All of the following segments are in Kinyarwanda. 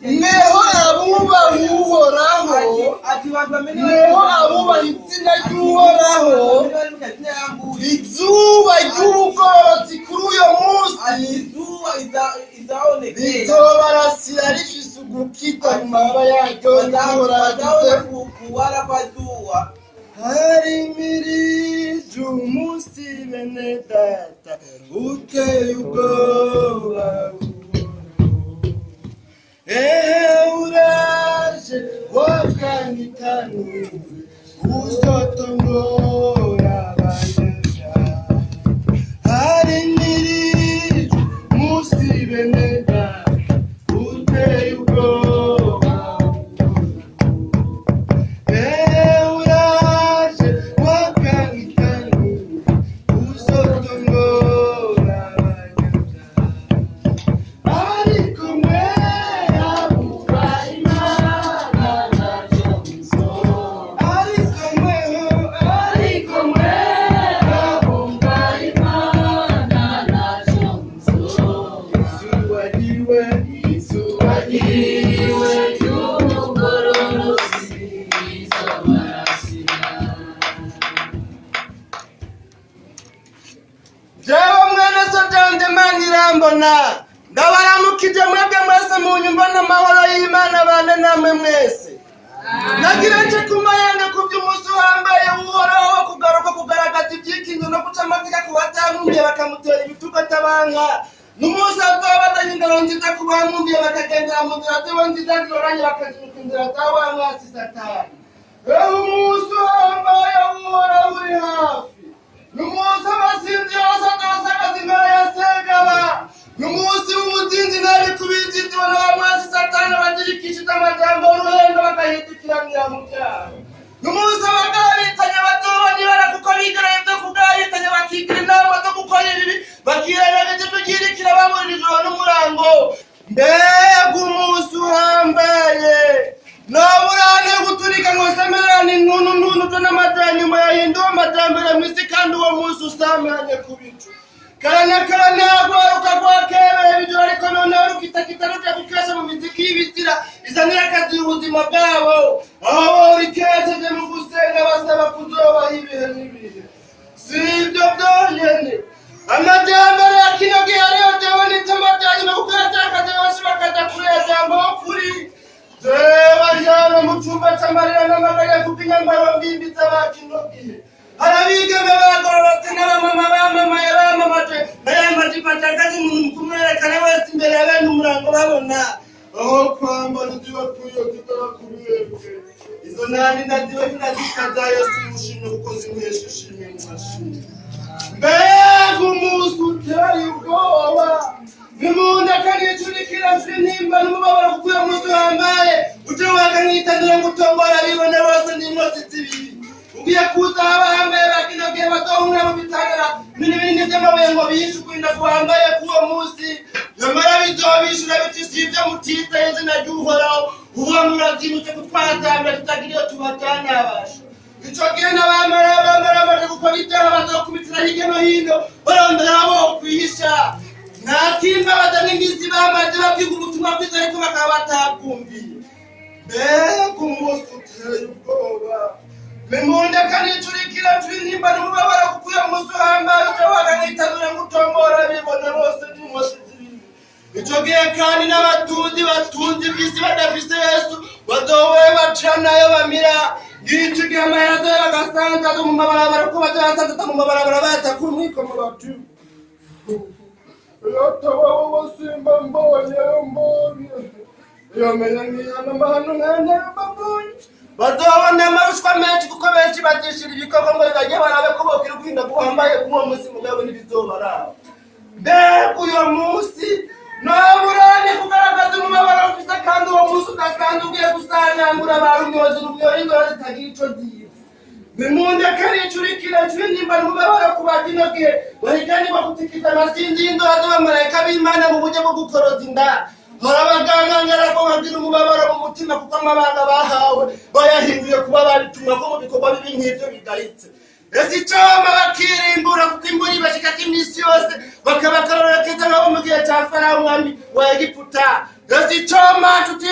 neho abubaha uhoraho, neho abubaha izina ry'uhoraho, izuba ry'ubugororotsi kuri uyo munsi rizobarasira rifise ugukita mu mababa yaryo n'uhoraho. Hari imirije umunsi bene data uteye ubwoba, uraje wakanyitanu uzotongora abanyaja. Hari imirije umunsi bene data uteye ubwoba, ndabaramukije mwebwe mwese mu nyumba n'amahoro y'Imana bane namwe mwese. Nagira nje kumayanga ku by'umunsi wambaye uhoraho wo kugaruka kugaragaza ibyikinzo no guca amategeko ku batamwumviye bakamutera ibitugu atabanka, n'umunsi azobazanye indero nziza ku bamwumviye bakagendera mu nzira ziwe nziza ziroranye bakazinuka inzira za wa mwasi Satani. Umunsi wambaye uhoraho uri hafi, n'umunsi abasinzi bose azosagaza imbere ya Segaba, n'umunsi w'umuzinzi nari kubinjizwa n'abamwasi Satani bagirikishije amajambo y'uruhendo bagahindukiranira mu byaro, n'umunsi abagabitanye bazobona ibara kuko bigareye byo kugabitanya bakigira inama zo gukora ibibi bakireregeje kugirikira babona ijoro n'umurango. Mbega umunsi uhambaye noburane guturika ngo semerane ntuntu byo n'amajyana nyuma yahinduwe amajyambere mu isi, kandi uwo munsi usameranye ku bicu karane agwaruka gwakebeye bijoro, ariko noneho rukitakita ruja gukesha mu miziki y'ibizira izanira akazi ubuzima bwabo, aho urikesheje mu gusenga basaba kuzobaho ibihe n'ibihe. Si ibyo byonyene, amajyambere ya kino gihe ariyo jewe n'itamajyanye no gukora cyakazi bose bakaja kureba jambo kuri bajyana mu cyumba cy'amarira n'amaganya kuko inyambaro mbimbiza bakino gihe. Harabigeme bagororotse n'abamama bamamaye bamamaje bayambaje ipatakazi umuntu kumwerekana wese imbere y'abandi umurango babona, aho kwambara uziba kuyo zitabakubirebwe izo nani ndaziwe zinazikazayo simushimwe kuko zimuhesha ishimwe mu mashini. Mbega umunsi uteye ubwoba, nimunda kanicurikira mfite nimba n'umubabaro kuko uyo munsi wambaye uje wakanyitanira ngo utombora bibone bose n'inkozi zibiri. Ugiye kuza abahambaye bakinogiye batohura mu bitagara n'ibindi by'amabuye ngo bishe ukurinda kuhambaye kuwo munsi, nyamara bizobishura biti si ibyo mutiza izina ry'uhoraho, uwo murazibutse kutwazambira tutagira iyo tubajyana abasha. Ico gihe n'abamara baje gukora ibyaha bazokubitira hirya no hino barondera abo kwihisha, nta kimba baza n'imisi bamaze babwiga ubutumwa bwiza ariko bakaba batabwumviye. Mbega umunsi uteye ubwoba, memunda kanicurikira turi nimba n'umubabaro kuko uyo munsi uhambaye uje wakanyitanura ngo utombora bibone bose n'inkozi zibiri. Ico gihe kandi n'abatunzi batunze ibisi badafise Yesu bazowe baca nayo bamira. Ico gihe amaherezo y'agasanzazo mu mabarabara ko baza basanzata mu mabarabara bata ku mwikomo batu yotobaho wasimba mbonye yomenya nk'ihano mahano nkende mbabonye. Bazobona amarushwa menshi kuko benshi bazishira ibikoko ngo bajye barabe ko bokira ubwinda guhambaye kuwo munsi mugabo n'ibizobaraba. Mbega uyo munsi noburane kugaragaza umubabaro ufise, kandi uwo munsi udasanzwe ugiye gusanangura abarunyozi n'ubuyori indwara zitagira ico ziva. Bimunde kanicurikira curi nimba n'umubabaro ku bakino gihe bahigani bagutikita amasinzi y'indwara z'abamarayika b'Imana mu buryo bwo gukoroza inda. Harabagangangara ko bagira umubabaro mu mutima kuko amabanga bahawe bayahinduye kuba baritumwa ko mu bikorwa bibi nk'ibyo bigayitse. Ese icoma bakirimbura kuko imbura ibashikako iminsi yose bakabakarorokeza nk'abo mu gihe cya Farawo umwami wa Egiputa. Ese icoma nshuti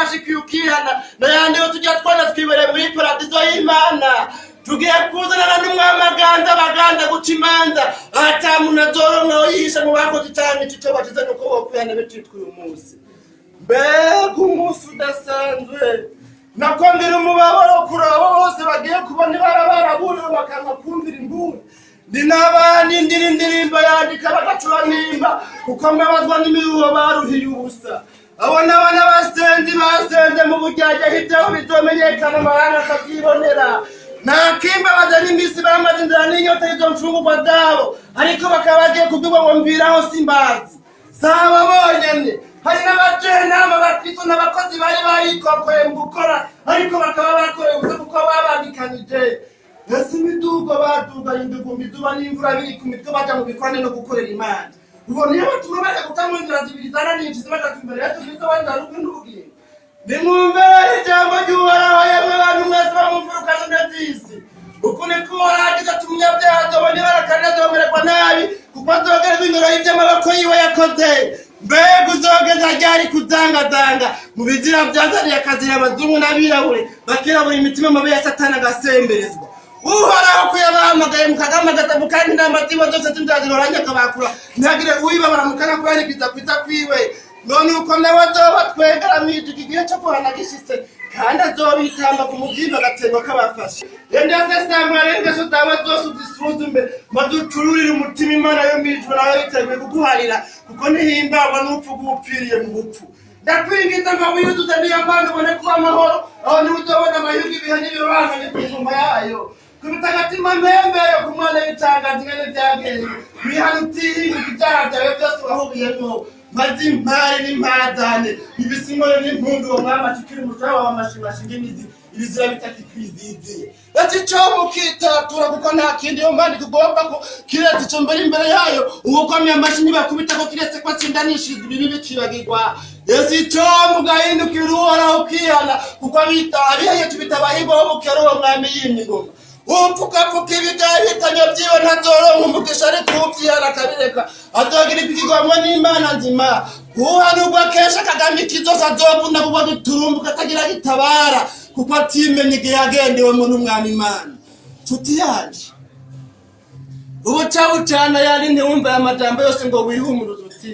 washikiye ukihana n'ayandi yo tujya twana twibereye muri paradizo y'Imana tugiye kuzanana n'umwami aganza guca imanza ata muntu azoronka yisha mu bakoze cyane icyo bagize nuko bokwihana becitwa uyu munsi. Mbega umunsi udasanzwe nakongera umubabaro kuri abo bose bagiye kubona ibara baraburiwe bakanga kumvira imburi ndi n'abandi indirimbo yandika bagacura nimba kuko mbabazwa n'imiruho baruhiye ubusa abo n'abana basenze mu bujyajya hiryaho bizomenyekana amahanga akabyibonera nakimbabaza n'imbisi bamaze inzara n'inyota y'izo mfungurwa zabo ariko bakaba bagiye kubwirwa ngo mviraho simbazi saba bonyene hari n'abajenama bakristo n'abakozi bari barikokoye mu gukora ariko bakaba bakoreye ubusa kuko babandikanije ese imidugo badugaye indugumbi izuba n'imvura biri ku mitwe baja mu bikorane no gukorera Imana ubona iyo batuma baje guta mu nzira zibiri zananiye bagata imbere yacu kristo bandaruka n'ubugingo nimwumve ijambo ry'Uhoraho yemwe bantu mwese bamumfurukaje ndazisi ukune ko waragize umunyabyaha azobona barakana azomererwa nabi kuko azogereza inyuro y'ivy'amaboko yiwe yakoze mbega uzogeza ryari kuzangazanga mu bizira byazaniye akazira abazungu n'abirabure bakirabura imitima mabi ya satani agasemberezwa Uhoraho kuyabahamagaye mukagamagaza mukandi inama ziwe zose zinzaziroranye akabakura ntihagire uwibabara mukanakubarikiza kwita kwiwe none uko nawe azobatwegaramije igihe cyo kuhana gishitse kandi azobitamba ku mubyimba agatengo k'abafashe yende asesangura rengeso zawe zose uzisuzume maze ucururire umutima Imana yo mwijwe nawe biteguye kuguharira kuko ntihimbagwa n'upfu gupfiriye mu bupfu ndakwingiza ngo wiyuzuze niyo mpamvu ubone kuba amahoro aho niho uzobona amayugi ibihe n'ibibanganye ku ngoma yayo kubita agatima mpembero ku mwana w'itangazo ingene byagenze wihana utihinga ibyaha byawe byose wahubiyemo maze impare n'impazane ibisimoro n'impundu uwo mwami acikira umushahara wawe amashimashinga imizi ibizira bitakikwiziziye ati cyo mukitatura kuko nta kindi yo mbandi kugomba ko kiretse icyo mbere imbere yayo ubukomye amashini bakubita ko kiretse ko atsindanishije ibibi bicibagirwa esi cyo mugahindukira Uhoraho ukihana kuko abihaye tubitabahigo bukero uwo mwami y'imigoma upfuka ibigaye bitanyo byiwe ntazoronka umugisha ariko uvyihana akabireka azogira ikigomwa n'Imana nzima uhanurwa kesha Kagame kizosa azovuna kuko duturumbuka atagira gitabara kuko atimenye igihe yagendewemo n'umwami Imana nshuti yanje ubucana yari ntiwumva amajambo yose ngo wihumuruze uti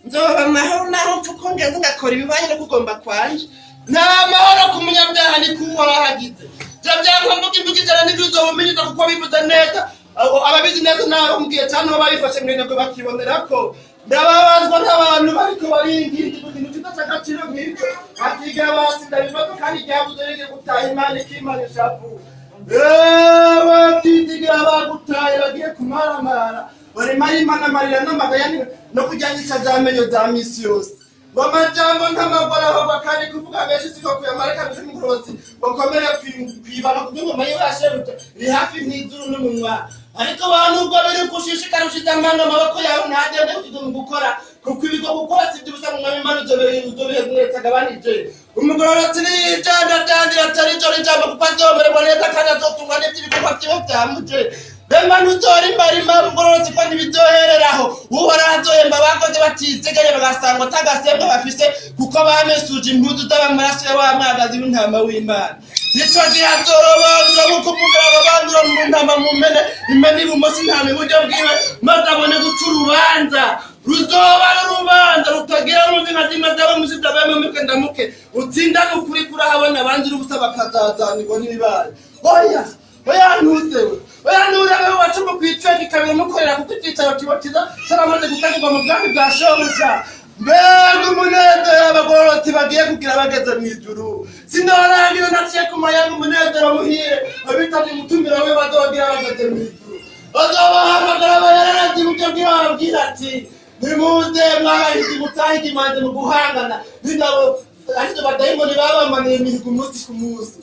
nzoba amahoro naho mfuko ngeze ngakora ibibanye no kugomba kwanje nta mahoro ku munyabyaha ni kuwuhoraho agize Jabyango mbugi jana nibizo umenyita kuko bivuze neza ababizi neza naho mbwiye cyane babifashe mwene ko bakibonerako ndababazwa n'abantu bariko baringira ikintu kitacakaciro nk'icyo atiga basinda bibazo kandi cyabuze rege gutaha Imana ikimana shapu batiga bagutaye bagiye kumaramara bari Imana marira n'amagayani no kujyanisha zamenyo za misi yose Bamajambo ntamagora bakari kuvuga benshi siko kuyamareka n'umurozi bakomeye kwibana kugira ngo yasheruta iri hafi n'izuru n'umunwa ariko abantu ubwo biri kushishikara ushitanganga amaboko yawe ntagende kugira ngo gukora kuko ibigo gukora sibyo busa mu mwami Imana uzobere mweta gabanije umugororotsi ni janda atari cyo rijambo kupazomerwa neza kandi azotunga n'ibikorwa byiwe byamuje Bema nutori marima mugororotsi kwa nibitohereraho Uhoraho azohemba bakoze batizegeye bagasangwa tagasemba bafise kuko bamesuje impuzu z'abamaraso y'abamwagazi w'intama w'Imana nico gihatorobanza mukuvugira abandura mu ntama mu mene imeni bumosi ntame buryo bwiwe mazabone gucurubanza ruzoba rubanza rutagira muzina z'imazaba musita bame mukenda muke utsinda n'ukuri kurahabona abandi ubusaba kazazanirwa n'ibibare oya ntuzewe oya nurabe wacu mu kwiceka kabiri mukorera kuko icyicaro kibokiza cyaramaze gutangirwa mu bwami bwa shobuja mbega umunezero abagororotsi bagiye kugira bageze mu ijuru sinorangira naciye ku mayanga umunezero muhire abitabye umutumira we bazogira bageze mu ijuru bazobahamagara abayararazi mu byo bwibababwira ati nimuze mwabahizi mutahe igimanze mu guhangana n'ingabo ariko badayimoni babamaniye imihigo umunsi ku munsi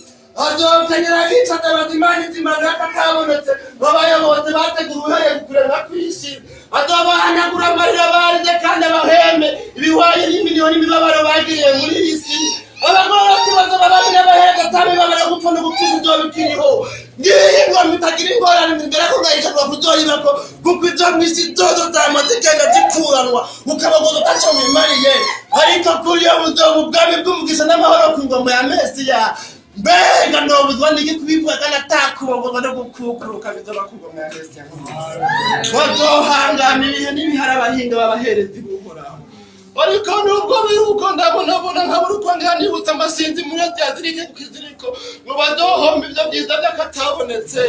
azokenyera bicaza bazimana izimana katabonetse babayobozi bategura uruhere kurema kwisi azobahanagura amarira barize kandi abaheme ibihwanye n'imiliyoni imibabaro bagiriye muri iyi si abagororotsi bazoba babiri abaheza atabe babara gupfa no gupfuza uzobikiriho ngiye ingoma itagira ingorane mbere ko ngayishaka kuzoyiba ko kuko izo mwisi zozo zamaze kenda zikuranwa ukabagoza tacho mimariye ariko kuri yo muzobu bwami bw'umugisha n'amahoro ku ngoma ya Mesiya mbega nobuzwa ndiki kubivuga kana takubagoza no gukukuruka bizoba ku ngoma ya Mesiya bazohangamiriye n'ibihara abahinga babahereza ibuhoraho ariko nubwo biruko ndabona nkaburuko nganibutsa amasinzi muri byazirike kukiziriko ngo bazohomba ibyo byiza byakatabonetse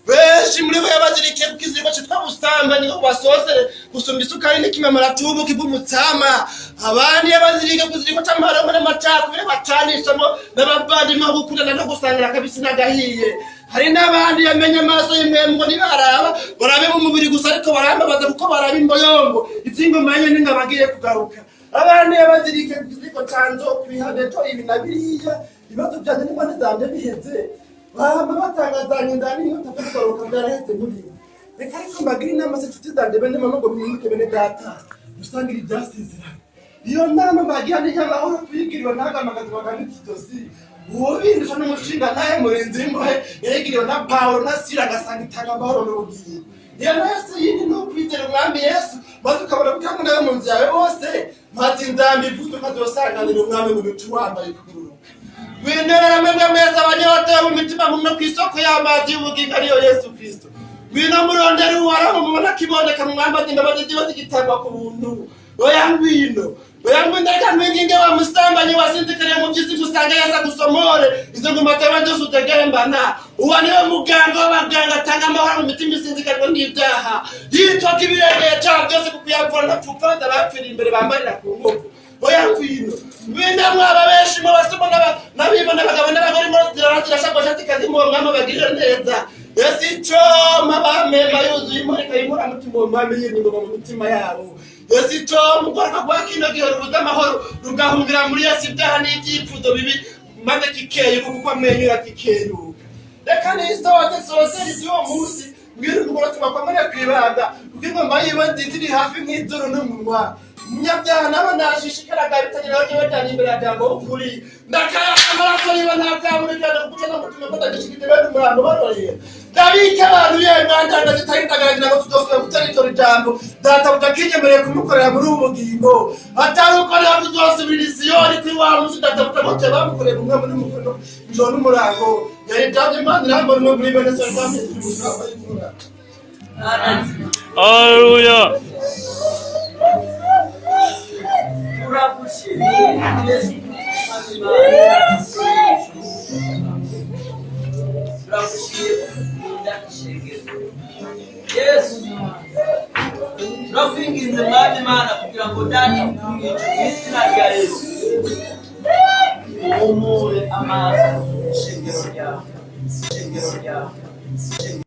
benshi muri bo yabazirike kukiziriko cyitwa busamba niho basoze gusumba isukari n'ikimamara tubu kibumutsama abandi yabazirike kuziriko cy'amahoro n'amacako bire bacanishamo n'abavandimwe gukundana no gusangira kabisi n'agahiye hari n'abandi yamenye amaso y'imwembo nibaraba barabe mu mubiri gusa ariko barambabaza kuko baraba imboyombo ibyingoma nyene n'abagiye kugaruka abandi yabazirike kuziriko canzo kwihade to ibi nabiriya ibibazo byanje n'imane zanje biheze bamba batangazanye ndani yo takugaruka byaraheze muri reka ariko mbagiri inama se tuti zanje bene mama ngo mwimuke bene data musangira ibyasizira iyo nama mbagira n'amahoro kwigirwa ntagamagaza bagani kitosi uwobindisha n'umushinga naye murenzi imbohe yegiriwe na Paulo na Sila gasanga itanga amahoro n'ubugiye iyo nase yindi no kwizera umwami Yesu maze ukabona gutanga nawe mu nzu yawe bose mati nzambi vuto kazosanganira umwami mu bicu wambaye kuguruka winera mwebwe mwese abanyotewe mu mitima mu kwisoko y'amazi y'ubugingo ariyo Yesu Kristo wina murondera uwaraho mubona kiboneka mu mwamba ndingabaje ziba zigitangwa ku buntu oya ngwino ndaka mwinginge wa musambanyi wasinzikariye mu byisi gusanga yasa gusomore izo ngoma tabanje utegembana uwa niwe muganga w'abaganga atanga amahoro mu mitima isinzikarwa n'ibyaha yitwa kibirengeye cyaha byose kukuyavura no kupfanda bapfira imbere bambarira ku nkoko oya ngwino mwaba benshi mu basoma n'abibona abagabo n'abagore mu zirashakosha zikazi mu mwama bagirira neza Yesu icoma bamema yuzuye imurika yimura mutima uwo mwami y'ingoma mu mitima yabo Yesu icoma ubwoko bwa kino gihe rubuza amahoro rugahungira muri Yesu ibyaha n'ibyifuzo bibi maze kikeye kuko amenyura kikeyuka reka n'isohoze soseri z'uwo munsi mbwira umugore tubakomere kwibanga kuko ingoma yiwe ziri hafi nk'izuru n'umunwa umunyabyaha nabo nashishikaraga bitagira aho bajyanye imbere ya jambo ukuri ndakaya amaraso yiwe ntabwaburikana kuko no mutima ko ndagishikite bene umurambo baroreye ndabika abantu yemanda ndagitarindagaragina ngo tudoswe gutera icyo jambo data budakinyemereye kumukorera muri ubu bugingo atari uko rero tuzosubira isiyoni kuri wa munsi data butamutse bamukoreye umwe muri mukono ijoro n'umurango yari jambo imana irambona no muri bene so rwameze umusaba y'ikura Hallelujah. Yes. Dropping in the mighty man kugira ngo data umwice izina rya Yesu. Umure amaso shingiro ryawe.